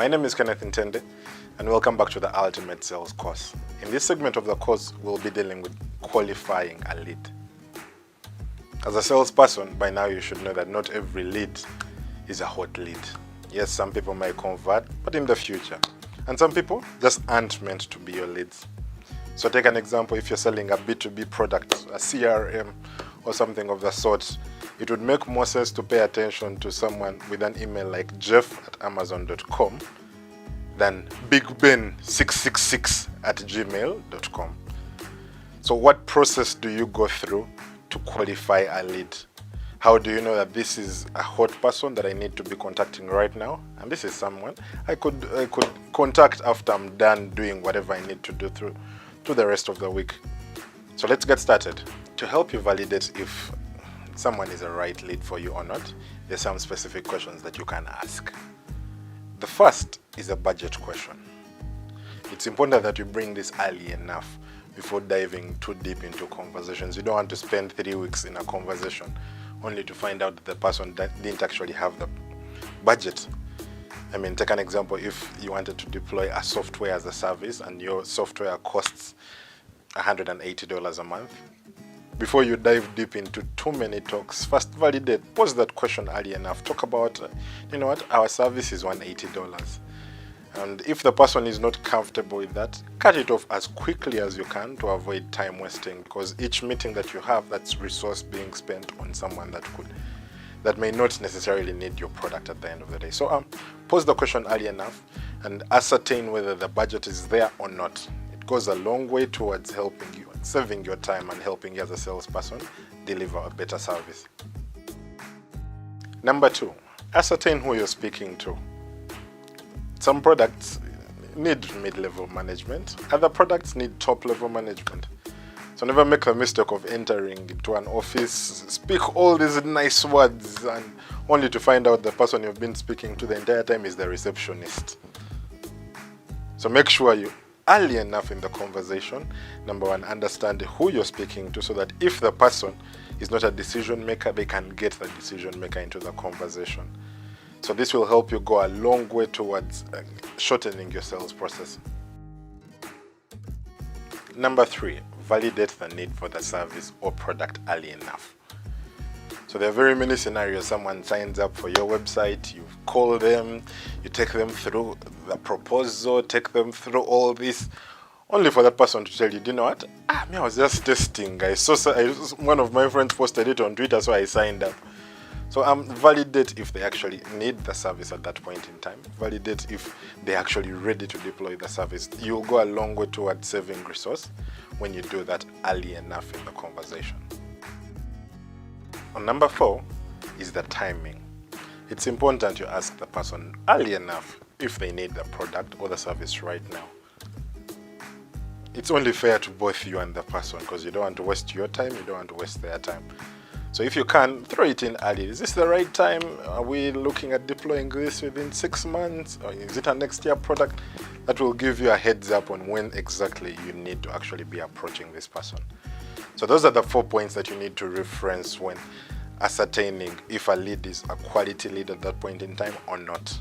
My name is Kenneth Ntende, and welcome back to the Ultimate Sales course. In this segment of the course, we'll be dealing with qualifying a lead. As a salesperson, by now you should know that not every lead is a hot lead. Yes, some people might convert, but in the future. And some people just aren't meant to be your leads. So take an example, if you're selling a B2B product, a CRM, or something of the sort, it would make more sense to pay attention to someone with an email like jeff@amazon.com than bigben666@gmail.com. So what process do you go through to qualify a lead? How do you know that this is a hot person that I need to be contacting right now? And this is someone I could contact after I'm done doing whatever I need to do through the rest of the week. So let's get started. To help you validate if someone is a right lead for you or not, there's some specific questions that you can ask. The first is a budget question. It's important that you bring this early enough before diving too deep into conversations. You don't want to spend 3 weeks in a conversation only to find out that the person didn't actually have the budget. I mean, take an example, if you wanted to deploy a software as a service and your software costs $180 a month, before you dive deep into too many talks, first validate, pose that question early enough. Talk about, you know what, our service is $180. And if the person is not comfortable with that, cut it off as quickly as you can to avoid time wasting, because each meeting that you have, that's resource being spent on someone that may not necessarily need your product at the end of the day. So pose the question early enough and ascertain whether the budget is there or not. It goes a long way towards helping you, saving your time and helping you as a salesperson deliver a better service. Number 2, ascertain who you're speaking to. Some products need mid-level management, other products need top-level management. So never make the mistake of entering into an office, speak all these nice words, and only to find out the person you've been speaking to the entire time is the receptionist. So make sure you, early enough in the conversation, number 1, understand who you're speaking to so that if the person is not a decision maker, they can get the decision maker into the conversation. So this will help you go a long way towards shortening your sales process. Number 3, validate the need for the service or product early enough. So there are very many scenarios. Someone signs up for your website, you call them, you take them through the proposal, take them through all this, only for that person to tell you, do you know what? I was just testing. One of my friends posted it on Twitter, so I signed up. So validate if they actually need the service at that point in time. Validate if they're actually ready to deploy the service. You'll go a long way towards saving resource when you do that early enough in the conversation. On number 4 is the timing. It's important you ask the person early enough if they need the product or the service right now. It's only fair to both you and the person, because you don't want to waste your time, you don't want to waste their time. So if you can, throw it in early. Is this the right time? Are we looking at deploying this within 6 months? Or is it a next year product? That will give you a heads up on when exactly you need to actually be approaching this person. So those are the 4 points that you need to reference when ascertaining if a lead is a quality lead at that point in time or not.